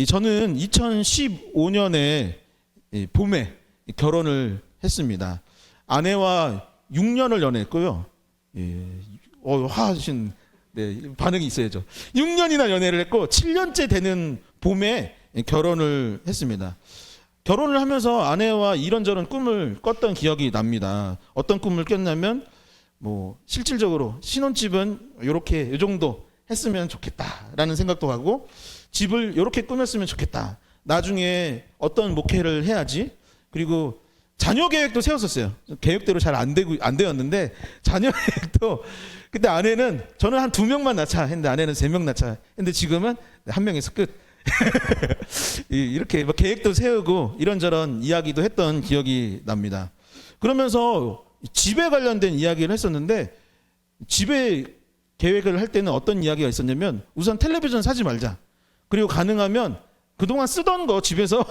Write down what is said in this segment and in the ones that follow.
저는 2015년에 봄에 결혼을 했습니다. 아내와 6년을 연애했고요. 하신 반응이 있어야죠. 6년이나 연애를 했고 7년째 되는 봄에 결혼을 했습니다. 결혼을 하면서 아내와 이런저런 꿈을 꿨던 기억이 납니다. 어떤 꿈을 꿨냐면 실질적으로 신혼집은 이렇게 이 정도 했으면 좋겠다라는 생각도 하고, 집을 이렇게 꾸몄으면 좋겠다. 나중에 어떤 목회를 해야지. 그리고 자녀 계획도 세웠었어요. 계획대로 잘 안 되었는데 자녀 계획도, 그때 아내는, 저는 한 2명만 낳자 했는데 아내는 3명 낳자 했는데 지금은 1명에서 끝. 이렇게 계획도 세우고 이런저런 이야기도 했던 기억이 납니다. 그러면서 집에 관련된 이야기를 했었는데, 집에 계획을 할 때는 어떤 이야기가 있었냐면, 우선 텔레비전 사지 말자. 그리고 가능하면 그동안 쓰던 거 집에서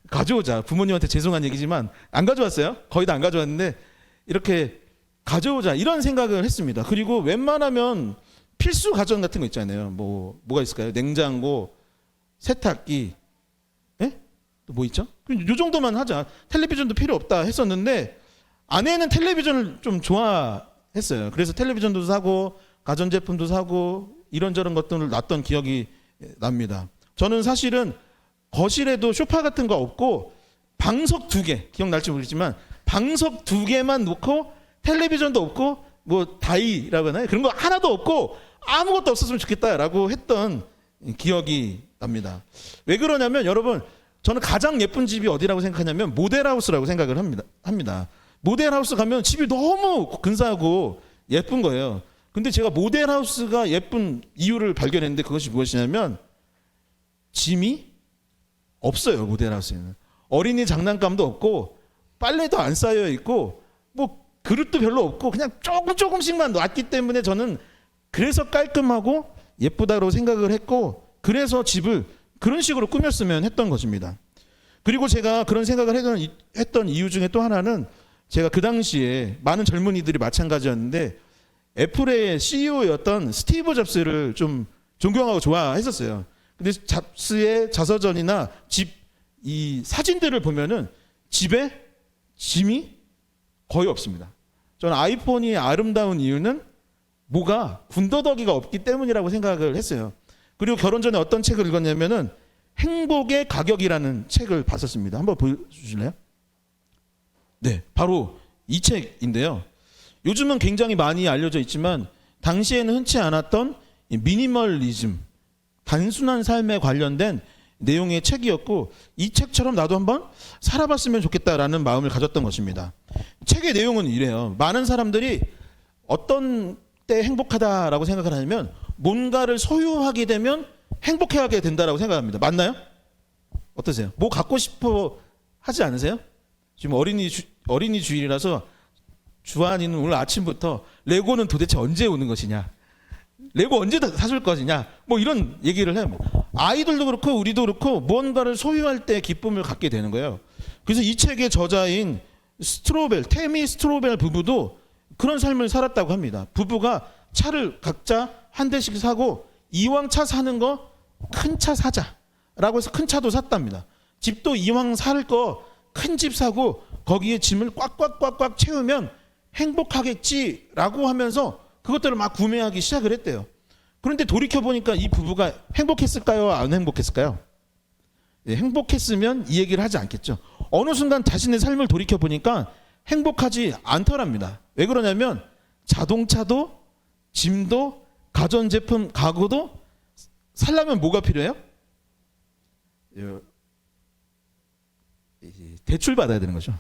가져오자. 부모님한테 죄송한 얘기지만 안 가져왔어요. 거의 다 안 가져왔는데 이렇게 가져오자, 이런 생각을 했습니다. 그리고 웬만하면 필수 가전 같은 거 있잖아요. 뭐가 있을까요? 냉장고, 세탁기, 또 뭐 있죠? 이 정도만 하자. 텔레비전도 필요 없다 했었는데, 아내는 텔레비전을 좀 좋아했어요. 그래서 텔레비전도 사고 가전제품도 사고 이런저런 것들을 놨던 기억이 납니다. 저는 사실은 거실에도 소파 같은 거 없고 방석 2개, 기억날지 모르겠지만 방석 2개만 놓고 텔레비전도 없고 다이라고 하나요? 그런 거 하나도 없고 아무것도 없었으면 좋겠다라고 했던 기억이 납니다. 왜 그러냐면, 여러분, 저는 가장 예쁜 집이 어디라고 생각하냐면 모델하우스라고 생각을 합니다. 모델하우스 가면 집이 너무 근사하고 예쁜 거예요. 근데 제가 모델하우스가 예쁜 이유를 발견했는데, 그것이 무엇이냐면 짐이 없어요. 모델하우스에는 어린이 장난감도 없고 빨래도 안 쌓여 있고 그릇도 별로 없고 그냥 조금씩만 놨기 때문에, 저는 그래서 깔끔하고 예쁘다고 생각을 했고, 그래서 집을 그런 식으로 꾸몄으면 했던 것입니다. 그리고 제가 그런 생각을 했던 이유 중에 또 하나는, 제가 그 당시에 많은 젊은이들이 마찬가지였는데 애플의 CEO였던 스티브 잡스를 좀 존경하고 좋아했었어요. 근데 잡스의 자서전이나 이 사진들을 보면은 집에 짐이 거의 없습니다. 저는 아이폰이 아름다운 이유는 군더더기가 없기 때문이라고 생각을 했어요. 그리고 결혼 전에 어떤 책을 읽었냐면은 행복의 가격이라는 책을 봤었습니다. 한번 보여주실래요? 네, 바로 이 책인데요. 요즘은 굉장히 많이 알려져 있지만 당시에는 흔치 않았던 미니멀리즘, 단순한 삶에 관련된 내용의 책이었고, 이 책처럼 나도 한번 살아봤으면 좋겠다라는 마음을 가졌던 것입니다. 책의 내용은 이래요. 많은 사람들이 어떤 때 행복하다라고 생각을 하냐면, 뭔가를 소유하게 되면 행복해하게 된다라고 생각합니다. 맞나요? 어떠세요? 뭐 갖고 싶어 하지 않으세요? 지금 어린이 주일이라서 주한이는 오늘 아침부터 레고는 도대체 언제 오는 것이냐, 레고 언제 사줄 것이냐, 이런 얘기를 해요. 아이들도 그렇고 우리도 그렇고 뭔가를 소유할 때 기쁨을 갖게 되는 거예요. 그래서 이 책의 저자인 테미 스트로벨 부부도 그런 삶을 살았다고 합니다. 부부가 차를 각자 한 대씩 사고, 이왕 차 사는 거 큰 차 사자라고 해서 큰 차도 샀답니다. 집도 이왕 살 거 큰 집 사고 거기에 짐을 꽉꽉꽉꽉 채우면 행복하겠지라고 하면서 그것들을 막 구매하기 시작을 했대요. 그런데 돌이켜보니까 이 부부가 행복했을까요? 안 행복했을까요? 행복했으면 이 얘기를 하지 않겠죠. 어느 순간 자신의 삶을 돌이켜보니까 행복하지 않더랍니다. 왜 그러냐면, 자동차도 짐도 가전제품 가구도 살려면 뭐가 필요해요? 대출 받아야 되는 거죠.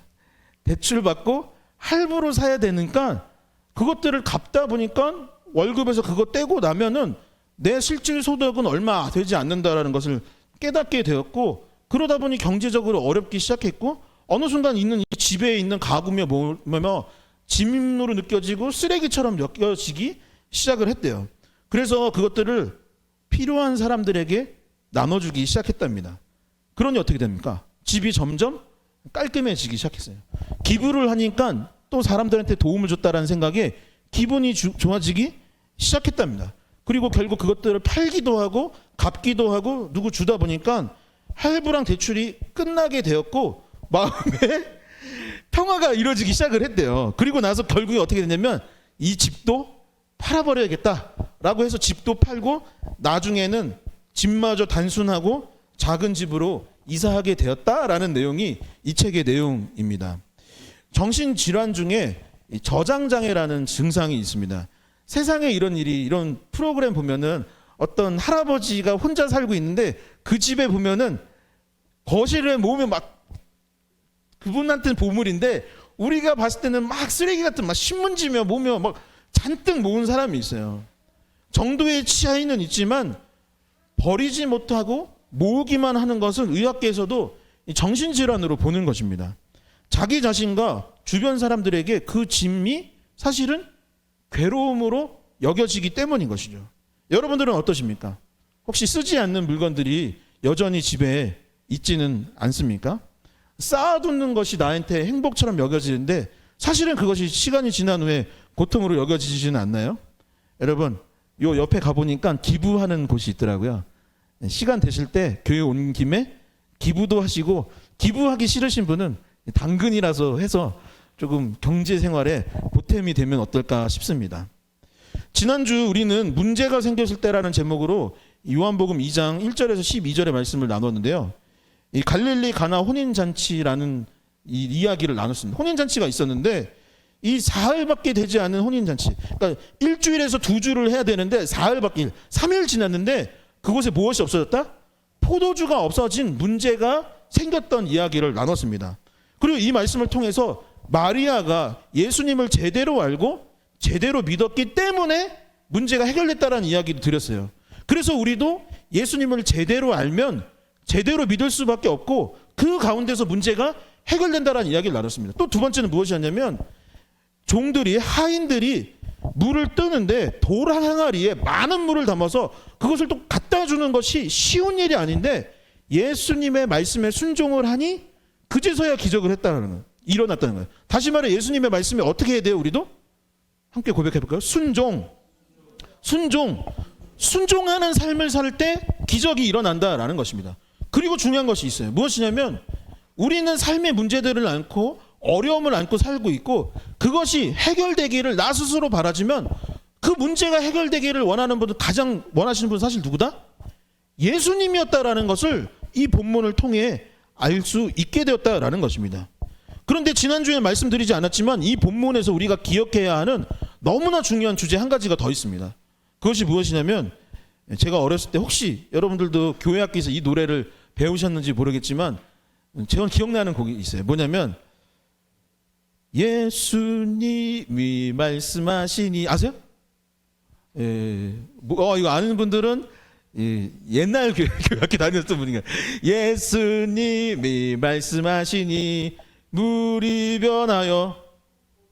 대출 받고 할부로 사야 되니까 그것들을 갚다 보니까 월급에서 그거 떼고 나면은 내 실질 소득은 얼마 되지 않는다라는 것을 깨닫게 되었고, 그러다 보니 경제적으로 어렵기 시작했고, 어느 순간 있는 이 집에 있는 가구며 뭐며 짐으로 느껴지고 쓰레기처럼 느껴지기 시작을 했대요. 그래서 그것들을 필요한 사람들에게 나눠주기 시작했답니다. 그러니 어떻게 됩니까? 집이 점점 깔끔해지기 시작했어요. 기부를 하니까 또 사람들한테 도움을 줬다라는 생각에 기분이 좋아지기 시작했답니다. 그리고 결국 그것들을 팔기도 하고 갚기도 하고 누구 주다 보니까 할부랑 대출이 끝나게 되었고 마음에 평화가 이루어지기 시작을 했대요. 그리고 나서 결국에 어떻게 됐냐면 이 집도 팔아버려야겠다라고 해서 집도 팔고 나중에는 집마저 단순하고 작은 집으로 이사하게 되었다라는 내용이 이 책의 내용입니다. 정신질환 중에 저장장애라는 증상이 있습니다. 세상에 이런 일이, 이런 프로그램 보면은 어떤 할아버지가 혼자 살고 있는데 그 집에 보면은 거실에 모으면 막 그분한테는 보물인데 우리가 봤을 때는 막 쓰레기 같은 막 신문지며 모으며 막 잔뜩 모은 사람이 있어요. 정도의 차이는 있지만 버리지 못하고 모으기만 하는 것은 의학계에서도 정신질환으로 보는 것입니다. 자기 자신과 주변 사람들에게 그 짐이 사실은 괴로움으로 여겨지기 때문인 것이죠. 여러분들은 어떠십니까? 혹시 쓰지 않는 물건들이 여전히 집에 있지는 않습니까? 쌓아두는 것이 나한테 행복처럼 여겨지는데 사실은 그것이 시간이 지난 후에 고통으로 여겨지지는 않나요? 여러분, 요 옆에 가보니까 기부하는 곳이 있더라고요. 시간 되실 때 교회 온 김에 기부도 하시고, 기부하기 싫으신 분은 당근이라서 해서 조금 경제 생활에 보탬이 되면 어떨까 싶습니다. 지난주 우리는 문제가 생겼을 때라는 제목으로 요한복음 2장 1절에서 12절의 말씀을 나눴는데요. 이 갈릴리 가나 혼인잔치라는 이 이야기를 나눴습니다. 혼인잔치가 있었는데 이 사흘밖에 되지 않은 혼인잔치, 그러니까 일주일에서 2주를 해야 되는데 사흘밖에, 3일 지났는데 그곳에 무엇이 없어졌다? 포도주가 없어진 문제가 생겼던 이야기를 나눴습니다. 그리고 이 말씀을 통해서 마리아가 예수님을 제대로 알고 제대로 믿었기 때문에 문제가 해결됐다라는 이야기를 드렸어요. 그래서 우리도 예수님을 제대로 알면 제대로 믿을 수밖에 없고 그 가운데서 문제가 해결된다라는 이야기를 나눴습니다. 또 두 번째는 무엇이었냐면 종들이, 하인들이 물을 뜨는데 돌 한 항아리에 많은 물을 담아서 그것을 또 갖다 주는 것이 쉬운 일이 아닌데 예수님의 말씀에 순종을 하니 그제서야 기적을 했다는 거예요. 일어났다는 거예요. 다시 말해 예수님의 말씀에 어떻게 해야 돼요? 우리도 함께 고백해 볼까요? 순종하는 삶을 살 때 기적이 일어난다라는 것입니다. 그리고 중요한 것이 있어요. 무엇이냐면 우리는 삶의 문제들을 안고 어려움을 안고 살고 있고 그것이 해결되기를 나 스스로 바라지만 그 문제가 해결되기를 원하는 분들, 가장 원하시는 분은 사실 누구다? 예수님이었다라는 것을 이 본문을 통해 알 수 있게 되었다라는 것입니다. 그런데 지난주에 말씀드리지 않았지만 이 본문에서 우리가 기억해야 하는 너무나 중요한 주제 한 가지가 더 있습니다. 그것이 무엇이냐면 제가 어렸을 때, 혹시 여러분들도 교회 학교에서 이 노래를 배우셨는지 모르겠지만 제가 기억나는 곡이 있어요. 뭐냐면 예수님이 말씀하시니, 아세요? 이거 아는 분들은 옛날 교회 학교 다녔던 분인가. 예수님이 말씀하시니 물이 변하여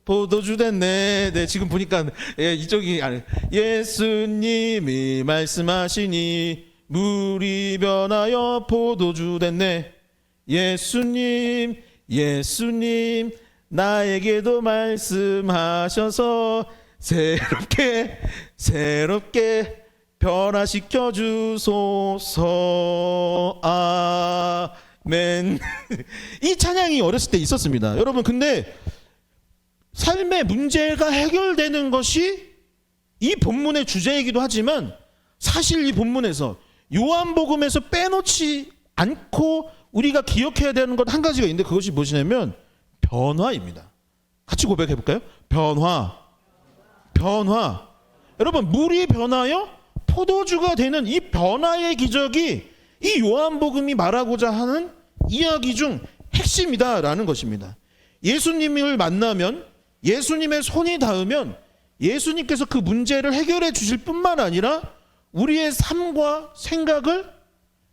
포도주 됐네. 네, 지금 보니까 이쪽이 아니, 예수님이 말씀하시니 물이 변하여 포도주 됐네. 예수님 나에게도 말씀하셔서 새롭게 변화시켜 주소서. 아멘. 이 찬양이 어렸을 때 있었습니다. 여러분, 근데 삶의 문제가 해결되는 것이 이 본문의 주제이기도 하지만 사실 이 본문에서 요한복음에서 빼놓지 않고 우리가 기억해야 되는 것 한 가지가 있는데 그것이 무엇이냐면 변화입니다. 같이 고백해 볼까요? 변화. 여러분, 물이 변하여 포도주가 되는 이 변화의 기적이 이 요한복음이 말하고자 하는 이야기 중 핵심이다라는 것입니다. 예수님을 만나면, 예수님의 손이 닿으면 예수님께서 그 문제를 해결해 주실 뿐만 아니라 우리의 삶과 생각을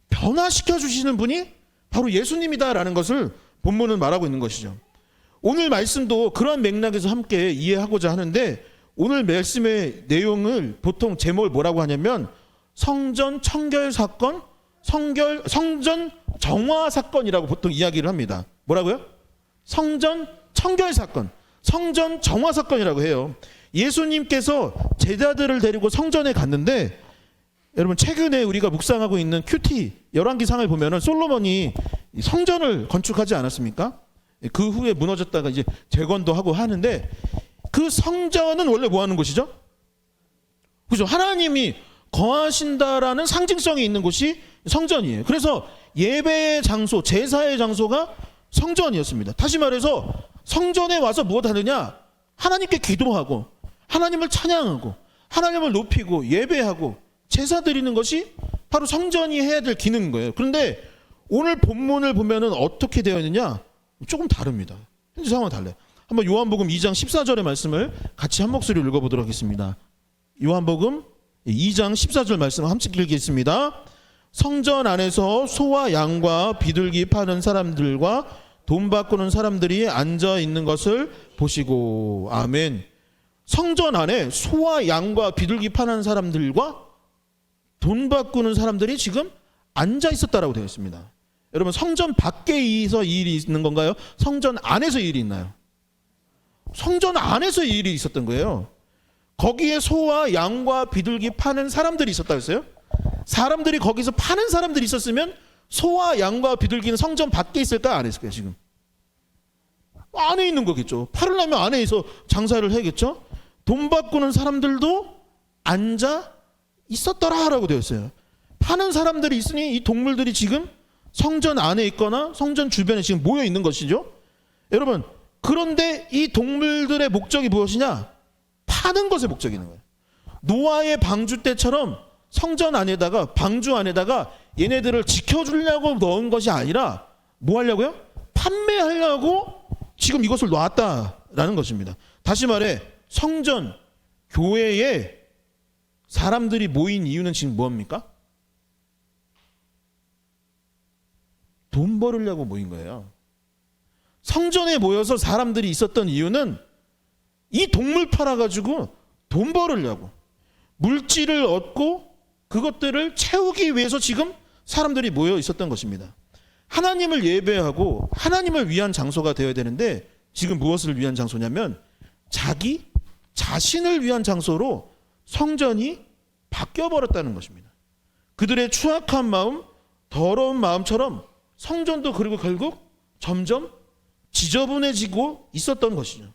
변화시켜 주시는 분이 바로 예수님이다라는 것을 본문은 말하고 있는 것이죠. 오늘 말씀도 그런 맥락에서 함께 이해하고자 하는데 오늘 말씀의 내용을 보통 제목을 뭐라고 하냐면 성전 청결 사건, 성전 정화 사건이라고 보통 이야기를 합니다. 뭐라고요? 성전 청결 사건, 성전 정화 사건이라고 해요. 예수님께서 제자들을 데리고 성전에 갔는데 여러분 최근에 우리가 묵상하고 있는 큐티 열왕기상을 보면은 솔로몬이 성전을 건축하지 않았습니까? 그 후에 무너졌다가 이제 재건도 하고 하는데 그 성전은 원래 뭐 하는 곳이죠? 그죠? 하나님이 거하신다라는 상징성이 있는 곳이 성전이에요. 그래서 예배의 장소, 제사의 장소가 성전이었습니다. 다시 말해서 성전에 와서 무엇 하느냐? 하나님께 기도하고 하나님을 찬양하고 하나님을 높이고 예배하고 제사 드리는 것이 바로 성전이 해야 될 기능인 거예요. 그런데 오늘 본문을 보면은 어떻게 되어 있느냐? 조금 다릅니다. 현재 상황은 달라요. 한번 요한복음 2장 14절의 말씀을 같이 한 목소리로 읽어보도록 하겠습니다. 요한복음 2장 14절 말씀 함께 읽겠습니다. 성전 안에서 소와 양과 비둘기 파는 사람들과 돈 바꾸는 사람들이 앉아 있는 것을 보시고. 아멘. 성전 안에 소와 양과 비둘기 파는 사람들과 돈 바꾸는 사람들이 지금 앉아 있었다라고 되어 있습니다. 여러분 성전 밖에서 일이 있는 건가요? 성전 안에서 일이 있나요? 성전 안에서 일이 있었던 거예요. 거기에 소와 양과 비둘기 파는 사람들이 있었다고 했어요. 사람들이 거기서 파는 사람들이 있었으면 소와 양과 비둘기는 성전 밖에 있을까 안에 있을까요? 지금 안에 있는 거겠죠. 팔으려면 안에서 장사를 해야겠죠. 돈 바꾸는 사람들도 앉아 있었더라라고 되어 있어요. 파는 사람들이 있으니 이 동물들이 지금 성전 안에 있거나 성전 주변에 지금 모여 있는 것이죠. 여러분 그런데 이 동물들의 목적이 무엇이냐? 파는 것의 목적이 있는 거예요. 노아의 방주 때처럼 성전 안에다가 방주 안에다가 얘네들을 지켜주려고 넣은 것이 아니라 뭐 하려고요? 판매하려고 지금 이것을 놨다라는 것입니다. 다시 말해 성전 교회에 사람들이 모인 이유는 지금 뭐합니까? 돈 벌으려고 모인 거예요. 성전에 모여서 사람들이 있었던 이유는 이 동물 팔아가지고 돈 벌으려고 물질을 얻고 그것들을 채우기 위해서 지금 사람들이 모여 있었던 것입니다. 하나님을 예배하고 하나님을 위한 장소가 되어야 되는데 지금 무엇을 위한 장소냐면 자기 자신을 위한 장소로 성전이 바뀌어버렸다는 것입니다. 그들의 추악한 마음, 더러운 마음처럼 성전도 그리고 결국 점점 지저분해지고 있었던 것이죠.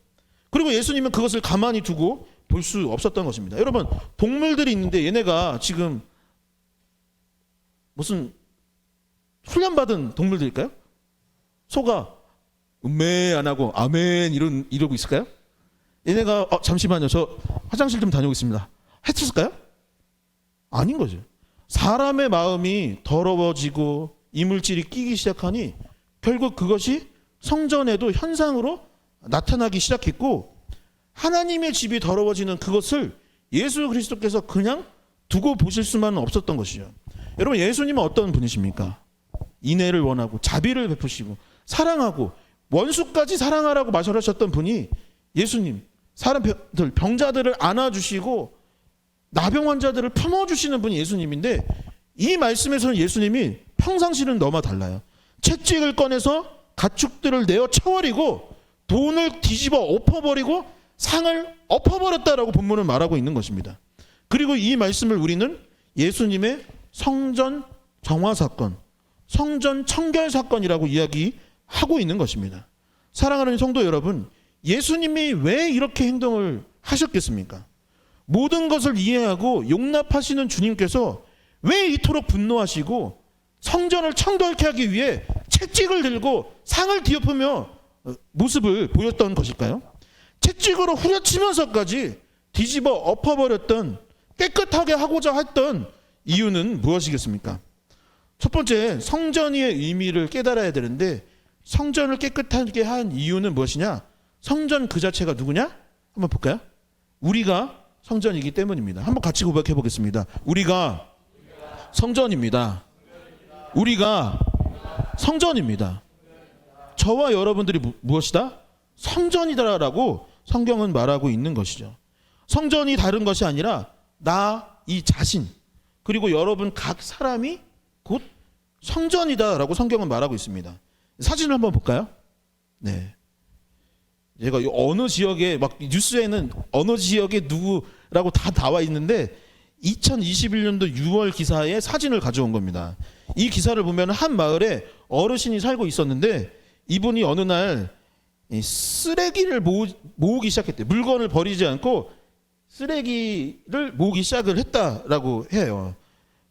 그리고 예수님은 그것을 가만히 두고 볼 수 없었던 것입니다. 여러분 동물들이 있는데 얘네가 지금 무슨 훈련받은 동물들일까요? 소가 음메 안 하고 아멘 이러고 있을까요? 얘네가 잠시만요 저 화장실 좀 다녀오겠습니다 했을까요? 아닌 거죠. 사람의 마음이 더러워지고 이물질이 끼기 시작하니 결국 그것이 성전에도 현상으로 나타나기 시작했고 하나님의 집이 더러워지는 그것을 예수 그리스도께서 그냥 두고 보실 수만은 없었던 것이죠. 여러분 예수님은 어떤 분이십니까? 인애를 원하고 자비를 베푸시고 사랑하고 원수까지 사랑하라고 말씀하셨던 분이 예수님. 사람들 병자들을 안아주시고 나병 환자들을 품어주시는 분이 예수님인데 이 말씀에서는 예수님이 평상시는 너무 달라요. 채찍을 꺼내서 가축들을 내어 쳐버리고 돈을 뒤집어 엎어버리고 상을 엎어버렸다라고 본문은 말하고 있는 것입니다. 그리고 이 말씀을 우리는 예수님의 성전 정화 사건, 성전 청결 사건이라고 이야기하고 있는 것입니다. 사랑하는 성도 여러분, 예수님이 왜 이렇게 행동을 하셨겠습니까? 모든 것을 이해하고 용납하시는 주님께서 왜 이토록 분노하시고 성전을 청결케 하기 위해 채찍을 들고 상을 뒤엎으며 모습을 보였던 것일까요? 채찍으로 후려치면서까지 뒤집어 엎어버렸던 깨끗하게 하고자 했던 이유는 무엇이겠습니까? 첫 번째, 성전의 의미를 깨달아야 되는데 성전을 깨끗하게 한 이유는 무엇이냐? 성전 그 자체가 누구냐? 한번 볼까요? 우리가 성전이기 때문입니다. 한번 같이 고백해 보겠습니다. 우리가 성전입니다. 우리가 성전입니다. 저와 여러분들이 무엇이다? 성전이다라고 성경은 말하고 있는 것이죠. 성전이 다른 것이 아니라 나 이 자신 그리고 여러분 각 사람이 곧 성전이다라고 성경은 말하고 있습니다. 사진을 한번 볼까요? 네. 제가 어느 지역에 막 뉴스에는 어느 지역에 누구라고 다 나와 있는데 2021년도 6월 기사의 사진을 가져온 겁니다. 이 기사를 보면 한 마을에 어르신이 살고 있었는데 이분이 어느 날 쓰레기를 모으기 시작했대요. 물건을 버리지 않고 쓰레기를 모으기 시작을 했다라고 해요.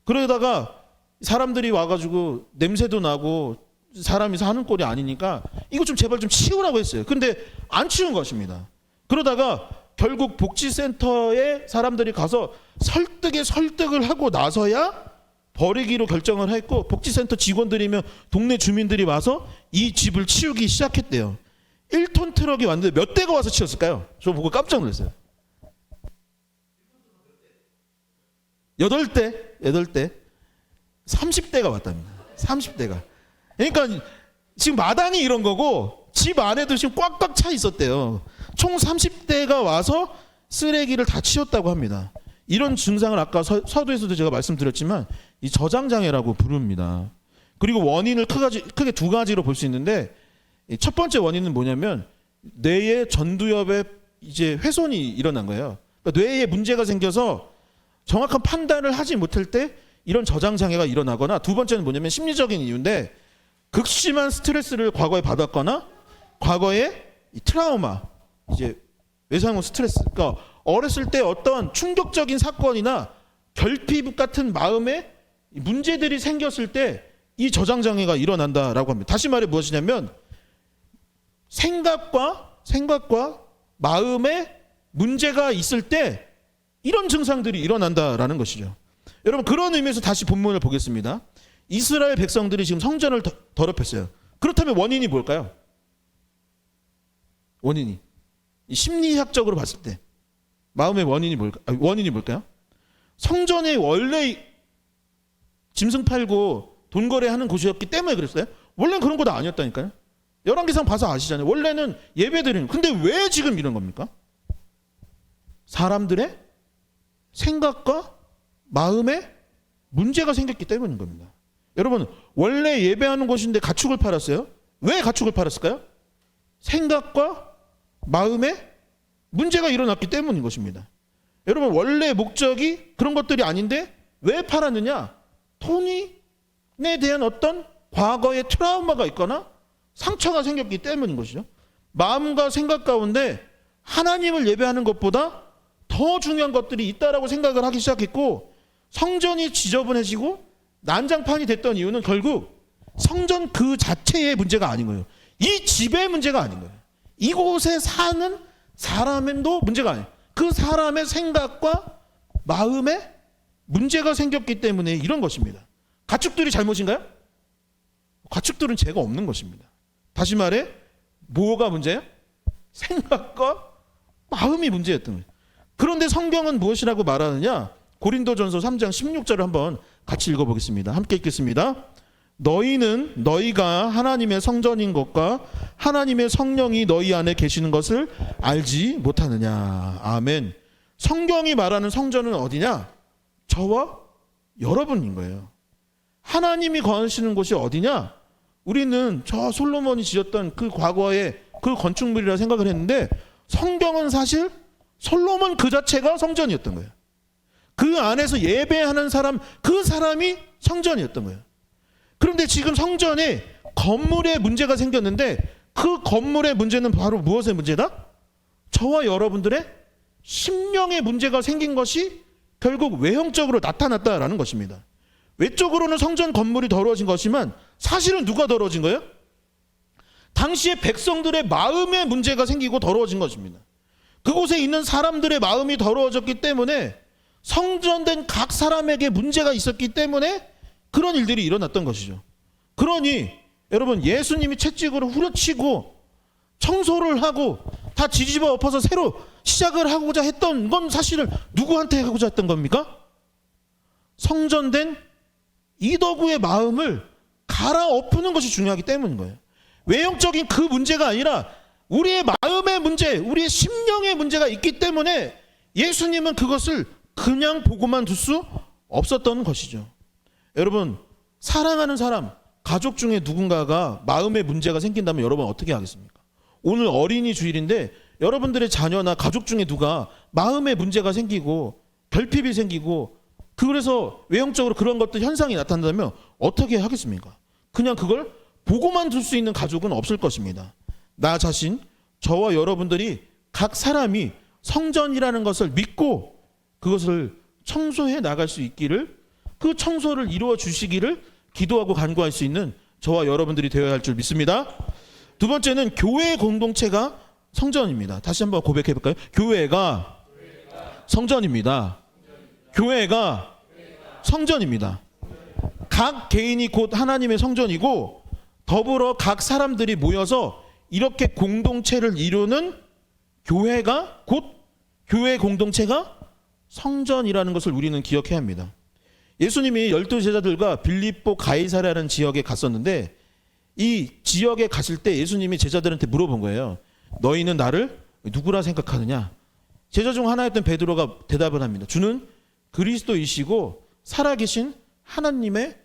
그러다가 사람들이 와가지고 냄새도 나고 사람이 사는 꼴이 아니니까 이거 좀 제발 좀 치우라고 했어요. 근데 안 치운 것입니다. 그러다가 결국 복지센터에 사람들이 가서 설득을 하고 나서야 버리기로 결정을 했고, 복지센터 직원들이며 동네 주민들이 와서 이 집을 치우기 시작했대요. 1톤 트럭이 왔는데 몇 대가 와서 치웠을까요? 저 보고 깜짝 놀랐어요. 8대 30대가 왔답니다. 30대가. 그러니까 지금 마당이 이런 거고 집 안에도 지금 꽉꽉 차 있었대요. 총 30대가 와서 쓰레기를 다 치웠다고 합니다. 이런 증상을 아까 서두에서도 제가 말씀드렸지만 이 저장장애라고 부릅니다. 그리고 원인을 크게 두 가지로 볼 수 있는데, 첫 번째 원인은 뭐냐면 뇌의 전두엽에 이제 훼손이 일어난 거예요. 그러니까 뇌에 문제가 생겨서 정확한 판단을 하지 못할 때 이런 저장장애가 일어나거나, 두 번째는 뭐냐면 심리적인 이유인데 극심한 스트레스를 과거에 받았거나 과거에 이 트라우마, 이제 외상후 스트레스, 그러니까 어렸을 때 어떤 충격적인 사건이나 결핍 같은 마음에 문제들이 생겼을 때 이 저장장애가 일어난다라고 합니다. 다시 말해 무엇이냐면 생각과 마음에 문제가 있을 때 이런 증상들이 일어난다라는 것이죠. 여러분, 그런 의미에서 다시 본문을 보겠습니다. 이스라엘 백성들이 지금 성전을 더럽혔어요. 그렇다면 원인이 뭘까요? 원인이 심리학적으로 봤을 때 마음의 원인이 뭘까요? 성전이 원래 짐승 팔고 돈 거래하는 곳이었기 때문에 그랬어요? 원래는 그런 곳 아니었다니까요. 열왕기상 봐서 아시잖아요. 원래는 예배드리는. 근데 왜 지금 이런 겁니까? 사람들의 생각과 마음에 문제가 생겼기 때문인 겁니다. 여러분, 원래 예배하는 곳인데 가축을 팔았어요. 왜 가축을 팔았을까요? 생각과 마음에 문제가 일어났기 때문인 것입니다. 여러분, 원래 목적이 그런 것들이 아닌데 왜 팔았느냐? 돈에 대한 어떤 과거의 트라우마가 있거나 상처가 생겼기 때문인 것이죠. 마음과 생각 가운데 하나님을 예배하는 것보다 더 중요한 것들이 있다라고 생각을 하기 시작했고, 성전이 지저분해지고 난장판이 됐던 이유는 결국 성전 그 자체의 문제가 아닌 거예요. 이 집의 문제가 아닌 거예요. 이곳에 사는 사람도 문제가 아니에요. 그 사람의 생각과 마음에 문제가 생겼기 때문에 이런 것입니다. 가축들이 잘못인가요? 가축들은 죄가 없는 것입니다. 다시 말해 뭐가 문제예요? 생각과 마음이 문제였던 거예요. 그런데 성경은 무엇이라고 말하느냐? 고린도전서 3장 16절을 한번 같이 읽어보겠습니다. 함께 읽겠습니다. 너희가 하나님의 성전인 것과 하나님의 성령이 너희 안에 계시는 것을 알지 못하느냐. 아멘. 성경이 말하는 성전은 어디냐? 저와 여러분인 거예요. 하나님이 거하시는 곳이 어디냐? 우리는 저 솔로몬이 지었던 그 과거의 그 건축물이라 생각을 했는데, 성경은 사실 솔로몬 그 자체가 성전이었던 거예요. 그 안에서 예배하는 사람, 그 사람이 성전이었던 거예요. 그런데 지금 성전에 건물에 문제가 생겼는데, 그 건물의 문제는 바로 무엇의 문제다? 저와 여러분들의 심령의 문제가 생긴 것이 결국 외형적으로 나타났다라는 것입니다. 외적으로는 성전 건물이 더러워진 것이지만 사실은 누가 더러워진 거예요? 당시의 백성들의 마음에 문제가 생기고 더러워진 것입니다. 그곳에 있는 사람들의 마음이 더러워졌기 때문에, 성전된 각 사람에게 문제가 있었기 때문에 그런 일들이 일어났던 것이죠. 그러니 여러분, 예수님이 채찍으로 후려치고 청소를 하고 다 뒤집어 엎어서 새로 시작을 하고자 했던 건 사실은 누구한테 하고자 했던 겁니까? 성전된 이더구의 마음을 갈아엎는 것이 중요하기 때문인 거예요. 외형적인 그 문제가 아니라 우리의 마음의 문제, 우리의 심령의 문제가 있기 때문에 예수님은 그것을 그냥 보고만 둘 수 없었던 것이죠. 여러분, 사랑하는 사람, 가족 중에 누군가가 마음의 문제가 생긴다면 여러분 어떻게 하겠습니까? 오늘 어린이 주일인데 여러분들의 자녀나 가족 중에 누가 마음의 문제가 생기고 결핍이 생기고 그래서 외형적으로 그런 것들 현상이 나타난다면 어떻게 하겠습니까? 그냥 그걸 보고만 둘 수 있는 가족은 없을 것입니다. 나 자신, 저와 여러분들이 각 사람이 성전이라는 것을 믿고 그것을 청소해 나갈 수 있기를, 그 청소를 이루어 주시기를 기도하고 간구할 수 있는 저와 여러분들이 되어야 할 줄 믿습니다. 두 번째는 교회 공동체가 성전입니다. 다시 한번 고백해 볼까요? 교회가 성전입니다. 교회가 성전입니다. 각 개인이 곧 하나님의 성전이고 더불어 각 사람들이 모여서 이렇게 공동체를 이루는 교회가 곧 교회 공동체가 성전이라는 것을 우리는 기억해야 합니다. 예수님이 12제자들과 빌립보 가이사랴라는 지역에 갔었는데 이 지역에 갔을 때 예수님이 제자들한테 물어본 거예요. 너희는 나를 누구라 생각하느냐? 제자 중 하나였던 베드로가 대답을 합니다. 주는 그리스도이시고 살아계신 하나님의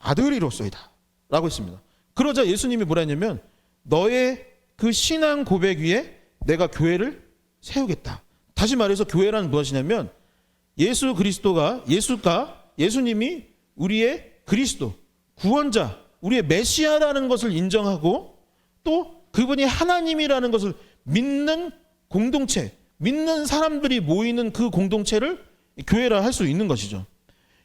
아들이로소이다 라고 했습니다. 그러자 예수님이 뭐라 했냐면 너의 그 신앙 고백 위에 내가 교회를 세우겠다. 다시 말해서 교회란 무엇이냐면 예수 그리스도가 예수님이 우리의 그리스도, 구원자, 우리의 메시아라는 것을 인정하고 또 그분이 하나님이라는 것을 믿는 공동체, 믿는 사람들이 모이는 그 공동체를 교회라 할 수 있는 것이죠.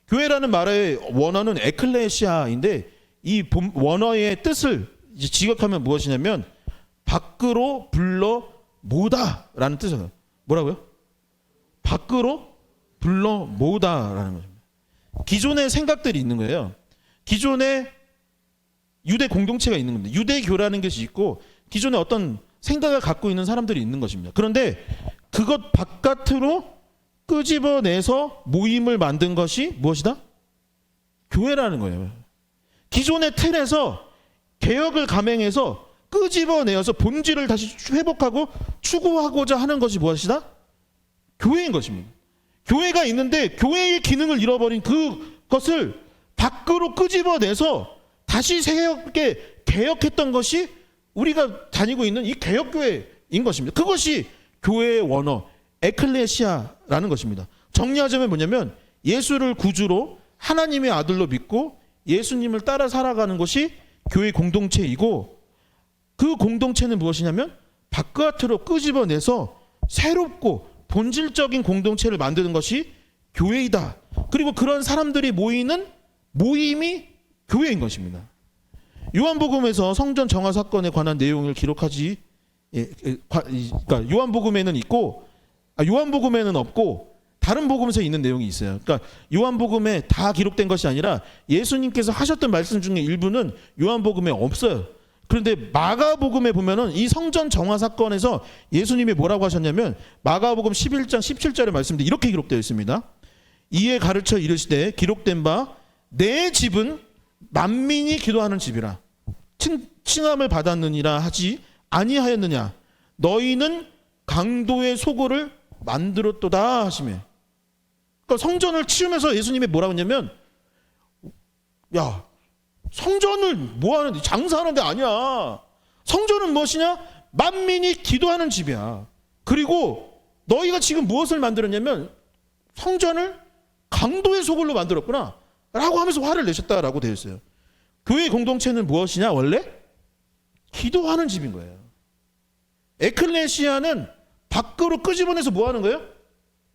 교회라는 말의 원어는 에클레시아인데 이 원어의 뜻을 직역하면 무엇이냐면 밖으로 불러 모다라는 뜻이에요. 뭐라고요? 밖으로 불러 모다라는 거죠. 기존의 생각들이 있는 거예요. 기존의 유대 공동체가 있는 겁니다. 유대교라는 것이 있고 기존에 어떤 생각을 갖고 있는 사람들이 있는 것입니다. 그런데 그것 바깥으로 끄집어내서 모임을 만든 것이 무엇이다? 교회라는 거예요. 기존의 틀에서 개혁을 감행해서 끄집어내어서 본질을 다시 회복하고 추구하고자 하는 것이 무엇이다? 교회인 것입니다. 교회가 있는데 교회의 기능을 잃어버린 그것을 밖으로 끄집어내서 다시 새롭게 개혁했던 것이 우리가 다니고 있는 이 개혁교회인 것입니다. 그것이 교회의 원어 에클레시아라는 것입니다. 정리하자면 뭐냐면 예수를 구주로 하나님의 아들로 믿고 예수님을 따라 살아가는 것이 교회 공동체이고 그 공동체는 무엇이냐면 바깥으로 끄집어내서 새롭고 본질적인 공동체를 만드는 것이 교회이다. 그리고 그런 사람들이 모이는 모임이 교회인 것입니다. 요한복음에서 성전 정화 사건에 관한 내용을 기록하지, 그러니까 요한복음에는 있고, 요한복음에는 없고 다른 복음에서 있는 내용이 있어요. 그러니까 요한복음에 다 기록된 것이 아니라 예수님께서 하셨던 말씀 중에 일부는 요한복음에 없어요. 그런데 마가복음에 보면은 이 성전 정화 사건에서 예수님이 뭐라고 하셨냐면 마가복음 11장 17절의 말씀인데 이렇게 기록되어 있습니다. 이에 가르쳐 이르시되 기록된 바 내 집은 만민이 기도하는 집이라 칭함을 받았느니라 하지 아니하였느냐 너희는 강도의 소굴을 만들었도다 하시며, 그러니까 성전을 치우면서 예수님이 뭐라고 했냐면 야 성전을 뭐하는 장사하는 데 아니야. 성전은 무엇이냐? 만민이 기도하는 집이야. 그리고 너희가 지금 무엇을 만들었냐면 성전을 강도의 소굴로 만들었구나 라고 하면서 화를 내셨다라고 되어 있어요. 교회 공동체는 무엇이냐? 원래 기도하는 집인 거예요. 에클레시아는 밖으로 끄집어내서 뭐 하는 거예요?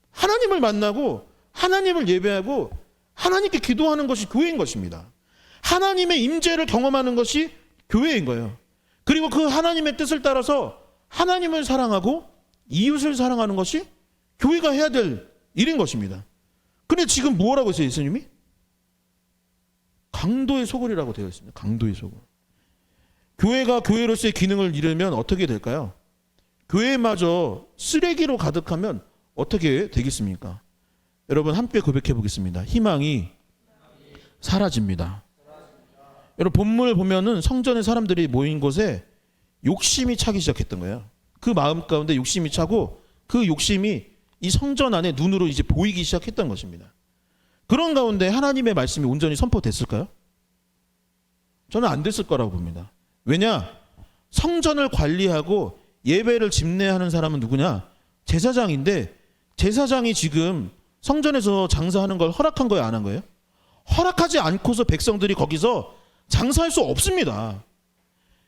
하나님을 만나고 하나님을 예배하고 하나님께 기도하는 것이 교회인 것입니다. 하나님의 임재를 경험하는 것이 교회인 거예요. 그리고 그 하나님의 뜻을 따라서 하나님을 사랑하고 이웃을 사랑하는 것이 교회가 해야 될 일인 것입니다. 근데 지금 뭐라고 했어요, 예수님이? 강도의 소굴이라고 되어 있습니다. 강도의 소굴. 교회가 교회로서의 기능을 잃으면 어떻게 될까요? 교회마저 쓰레기로 가득하면 어떻게 되겠습니까? 여러분 함께 고백해 보겠습니다. 희망이 사라집니다. 여러분 본문을 보면은 성전의 사람들이 모인 곳에 욕심이 차기 시작했던 거예요. 그 마음 가운데 욕심이 차고 그 욕심이 이 성전 안에 눈으로 이제 보이기 시작했던 것입니다. 그런 가운데 하나님의 말씀이 온전히 선포됐을까요? 저는 안 됐을 거라고 봅니다. 왜냐? 성전을 관리하고 예배를 집례하는 사람은 누구냐? 제사장인데 제사장이 지금 성전에서 장사하는 걸 허락한 거예요, 안 한 거예요? 허락하지 않고서 백성들이 거기서 장사할 수 없습니다.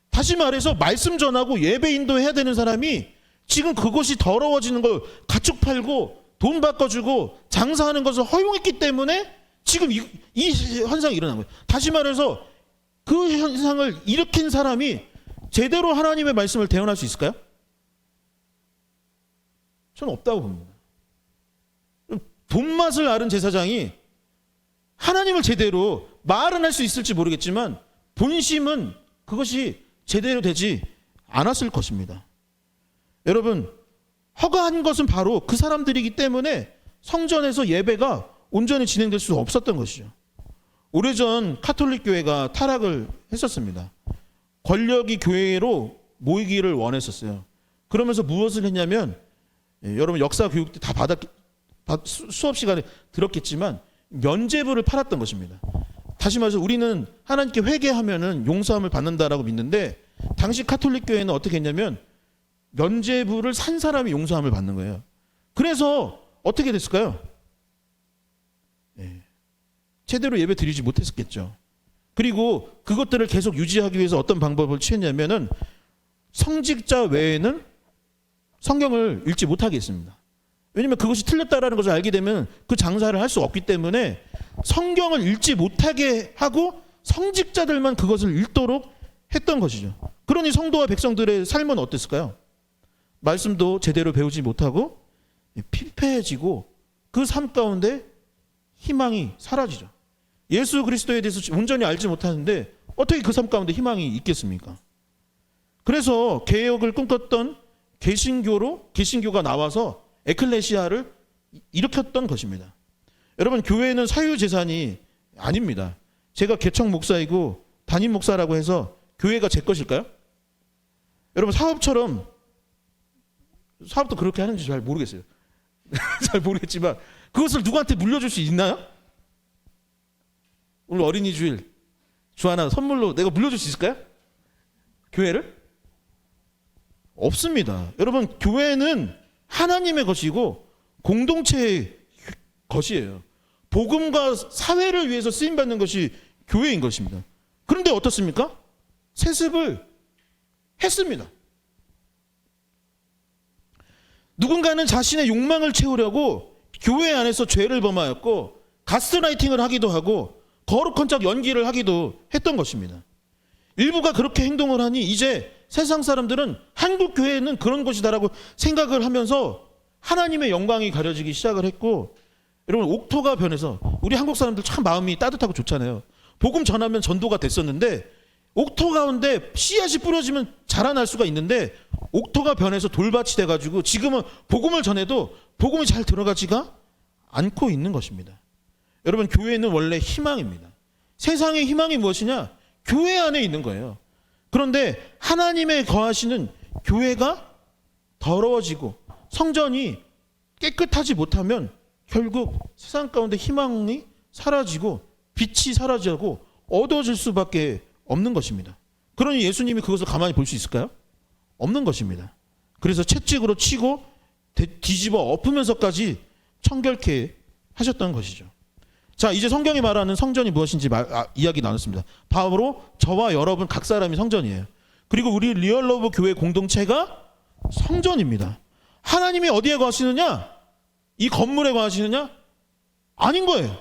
다시 말해서 말씀 전하고 예배 인도해야 되는 사람이 지금 그것이 더러워지는 걸 가축 팔고 돈 바꿔주고 장사하는 것을 허용했기 때문에 지금 이 현상이 일어난 거예요. 다시 말해서 그 현상을 일으킨 사람이 제대로 하나님의 말씀을 대언할 수 있을까요? 저는 없다고 봅니다. 본맛을 아는 제사장이 하나님을 제대로 말은 할 수 있을지 모르겠지만 본심은 그것이 제대로 되지 않았을 것입니다. 여러분, 허가한 것은 바로 그 사람들이기 때문에 성전에서 예배가 온전히 진행될 수 없었던 것이죠. 오래전 카톨릭 교회가 타락을 했었습니다. 권력이 교회로 모이기를 원했었어요. 그러면서 무엇을 했냐면, 여러분 역사 교육 때 다 수업 시간에 들었겠지만 면죄부를 팔았던 것입니다. 다시 말해서 우리는 하나님께 회개하면은 용서함을 받는다라고 믿는데, 당시 카톨릭 교회는 어떻게 했냐면 면죄부를 산 사람이 용서함을 받는 거예요. 그래서 어떻게 됐을까요? 제대로 예배 드리지 못했겠죠. 그리고 그것들을 계속 유지하기 위해서 어떤 방법을 취했냐면은 성직자 외에는 성경을 읽지 못하게 했습니다. 왜냐하면 그것이 틀렸다라는 것을 알게 되면 그 장사를 할 수 없기 때문에 성경을 읽지 못하게 하고 성직자들만 그것을 읽도록 했던 것이죠. 그러니 성도와 백성들의 삶은 어땠을까요? 말씀도 제대로 배우지 못하고 피폐해지고 그 삶 가운데 희망이 사라지죠. 예수 그리스도에 대해서 온전히 알지 못하는데 어떻게 그 삶 가운데 희망이 있겠습니까? 그래서 개혁을 꿈꿨던 개신교가 나와서 에클레시아를 일으켰던 것입니다. 여러분, 교회는 사유재산이 아닙니다. 제가 개척 목사이고 담임 목사라고 해서 교회가 제 것일까요? 여러분, 사업도 그렇게 하는지 잘 모르겠어요. 잘 모르겠지만 그것을 누구한테 물려줄 수 있나요? 오늘 어린이 주일 주 하나 선물로 내가 물려줄 수 있을까요? 교회를? 없습니다. 여러분, 교회는 하나님의 것이고 공동체의 것이에요. 복음과 사회를 위해서 쓰임받는 것이 교회인 것입니다. 그런데 어떻습니까? 세습을 했습니다. 누군가는 자신의 욕망을 채우려고 교회 안에서 죄를 범하였고 가스라이팅을 하기도 하고 거룩한 척 연기를 하기도 했던 것입니다. 일부가 그렇게 행동을 하니 이제 세상 사람들은 한국 교회는 그런 것이다라고 생각을 하면서 하나님의 영광이 가려지기 시작을 했고, 여러분, 옥토가 변해서 우리 한국 사람들 참 마음이 따뜻하고 좋잖아요. 복음 전하면 전도가 됐었는데 옥토 가운데 씨앗이 뿌려지면 자라날 수가 있는데 옥토가 변해서 돌밭이 돼가지고 지금은 복음을 전해도 복음이 잘 들어가지가 않고 있는 것입니다. 여러분, 교회는 원래 희망입니다. 세상의 희망이 무엇이냐? 교회 안에 있는 거예요. 그런데 하나님의 거하시는 교회가 더러워지고 성전이 깨끗하지 못하면 결국 세상 가운데 희망이 사라지고 빛이 사라지고 어두워질 수밖에 없는 것입니다. 그러니 예수님이 그것을 가만히 볼 수 있을까요? 없는 것입니다. 그래서 채찍으로 치고 뒤집어 엎으면서까지 청결케 하셨던 것이죠. 자, 이제 성경이 말하는 성전이 무엇인지 이야기 나눴습니다. 바로 저와 여러분 각 사람이 성전이에요. 그리고 우리 리얼러브 교회 공동체가 성전입니다. 하나님이 어디에 거하시느냐? 이 건물에 거하시느냐? 아닌 거예요.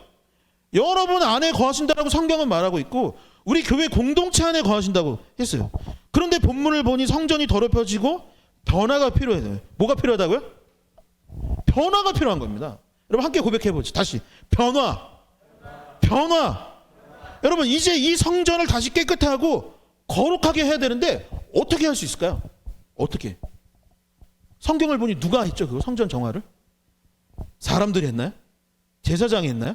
여러분 안에 거하신다라고 성경은 말하고 있고 우리 교회 공동체 안에 거하신다고 했어요. 그런데 본문을 보니 성전이 더럽혀지고 변화가 필요해요. 뭐가 필요하다고요? 변화가 필요한 겁니다. 여러분 함께 고백해보죠. 다시 변화. 여러분, 이제 이 성전을 다시 깨끗하고 거룩하게 해야 되는데 어떻게 할 수 있을까요? 어떻게? 성경을 보니 누가 했죠? 그 성전 정화를? 사람들이 했나요? 제사장이 했나요?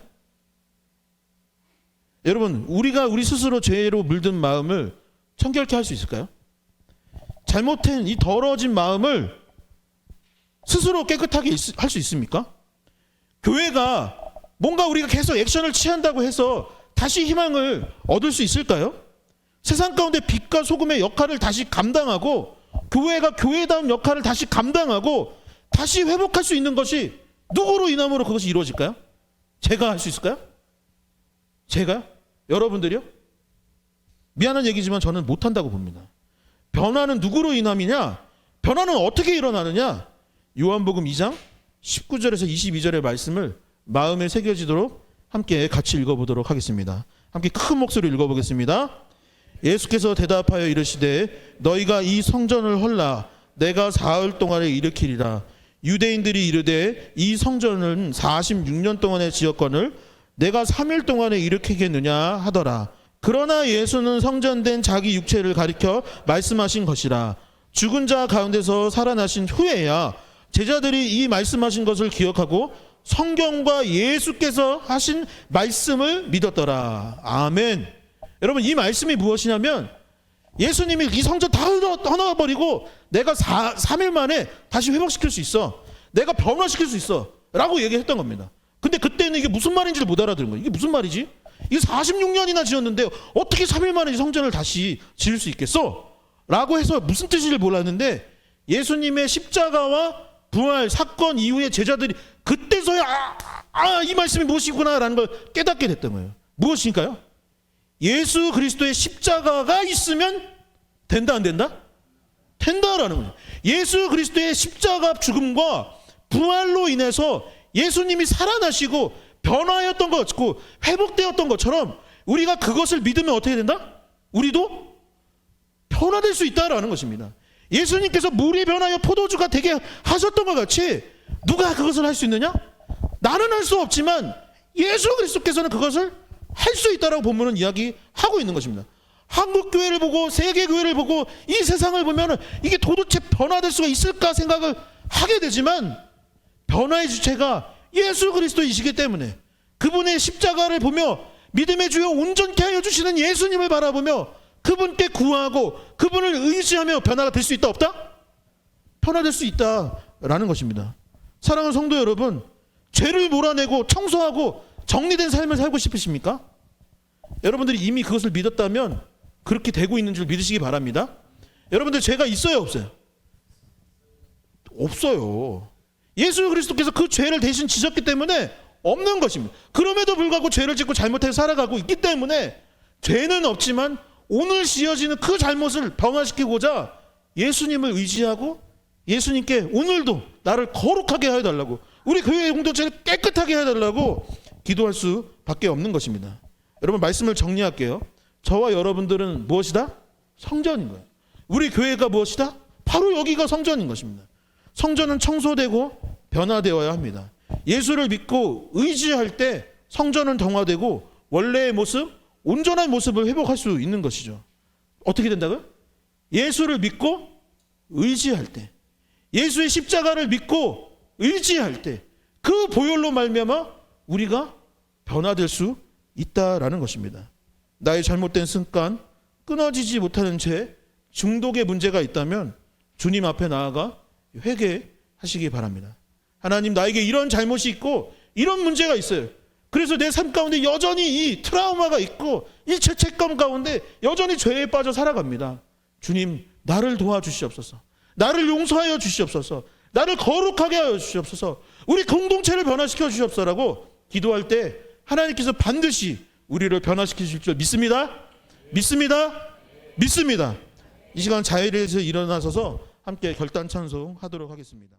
여러분, 우리가 우리 스스로 죄로 물든 마음을 청결케 할 수 있을까요? 잘못된 이 더러워진 마음을 스스로 깨끗하게 할 수 있습니까? 교회가 뭔가 우리가 계속 액션을 취한다고 해서 다시 희망을 얻을 수 있을까요? 세상 가운데 빛과 소금의 역할을 다시 감당하고 교회가 교회다운 역할을 다시 감당하고 다시 회복할 수 있는 것이 누구로 인함으로 그것이 이루어질까요? 제가 할 수 있을까요? 제가요? 여러분들이요? 미안한 얘기지만 저는 못한다고 봅니다. 변화는 누구로 인함이냐? 변화는 어떻게 일어나느냐? 요한복음 2장 19절에서 22절의 말씀을 마음에 새겨지도록 함께 같이 읽어보도록 하겠습니다. 함께 큰 목소리로 읽어보겠습니다. 예수께서 대답하여 이르시되 너희가 이 성전을 헐라 내가 사흘 동안에 일으키리라. 유대인들이 이르되 이 성전은 46년 동안에 지었거늘 내가 3일 동안에 일으키겠느냐 하더라. 그러나 예수는 성전된 자기 육체를 가리켜 말씀하신 것이라. 죽은 자 가운데서 살아나신 후에야 제자들이 이 말씀하신 것을 기억하고 성경과 예수께서 하신 말씀을 믿었더라. 아멘. 여러분, 이 말씀이 무엇이냐면 예수님이 이 성전 다 떠나버리고 내가 3일 만에 다시 회복시킬 수 있어, 내가 변화시킬 수 있어 라고 얘기했던 겁니다. 근데 그때는 이게 무슨 말인지를 못 알아들은 거예요. 이게 무슨 말이지? 이게 46년이나 지었는데 어떻게 3일 만에 성전을 다시 지을 수 있겠어? 라고 해서 무슨 뜻인지를 몰랐는데 예수님의 십자가와 부활 사건 이후에 제자들이 그때서야 이 말씀이 무엇이구나 라는 걸 깨닫게 됐던 거예요. 무엇일까요? 예수 그리스도의 십자가가 있으면 된다, 안 된다? 된다라는 거예요. 예수 그리스도의 십자가 죽음과 부활로 인해서 예수님이 살아나시고 변화였던 것 같고 회복되었던 것처럼 우리가 그것을 믿으면 어떻게 된다? 우리도 변화될 수 있다라는 것입니다. 예수님께서 물이 변하여 포도주가 되게 하셨던 것 같이 누가 그것을 할 수 있느냐? 나는 할 수 없지만 예수 그리스도께서는 그것을 할 수 있다라고 본문은 이야기하고 있는 것입니다. 한국 교회를 보고 세계 교회를 보고 이 세상을 보면 이게 도대체 변화될 수가 있을까 생각을 하게 되지만 변화의 주체가 예수 그리스도이시기 때문에 그분의 십자가를 보며 믿음의 주여 온전케 하여 주시는 예수님을 바라보며 그분께 구하고 그분을 의지하며 변화가 될 수 있다, 없다? 변화될 수 있다라는 것입니다. 사랑하는 성도 여러분, 죄를 몰아내고 청소하고 정리된 삶을 살고 싶으십니까? 여러분들이 이미 그것을 믿었다면 그렇게 되고 있는 줄 믿으시기 바랍니다. 여러분들 죄가 있어요, 없어요? 없어요. 예수 그리스도께서 그 죄를 대신 지셨기 때문에 없는 것입니다. 그럼에도 불구하고 죄를 짓고 잘못해서 살아가고 있기 때문에 죄는 없지만 오늘 지어지는 그 잘못을 변화시키고자 예수님을 의지하고 예수님께 오늘도 나를 거룩하게 해달라고, 우리 교회 공동체를 깨끗하게 해달라고 기도할 수밖에 없는 것입니다. 여러분, 말씀을 정리할게요. 저와 여러분들은 무엇이다? 성전인 거예요. 우리 교회가 무엇이다? 바로 여기가 성전인 것입니다. 성전은 청소되고 변화되어야 합니다. 예수를 믿고 의지할 때 성전은 정화되고 원래의 모습, 온전한 모습을 회복할 수 있는 것이죠. 어떻게 된다고요? 예수를 믿고 의지할 때, 예수의 십자가를 믿고 의지할 때 그 보혈로 말미암아 우리가 변화될 수 있다라는 것입니다. 나의 잘못된 습관, 끊어지지 못하는 죄, 중독의 문제가 있다면 주님 앞에 나아가 회개하시기 바랍니다. 하나님, 나에게 이런 잘못이 있고 이런 문제가 있어요. 그래서 내 삶 가운데 여전히 이 트라우마가 있고 이 죄책감 가운데 여전히 죄에 빠져 살아갑니다. 주님, 나를 도와주시옵소서. 나를 용서하여 주시옵소서. 나를 거룩하게 하여 주시옵소서. 우리 공동체를 변화시켜 주시옵소서라고 기도할 때 하나님께서 반드시 우리를 변화시키실 줄 믿습니다. 믿습니다. 믿습니다. 이 시간 자리에서 일어나셔서 함께 결단 찬송 하도록 하겠습니다.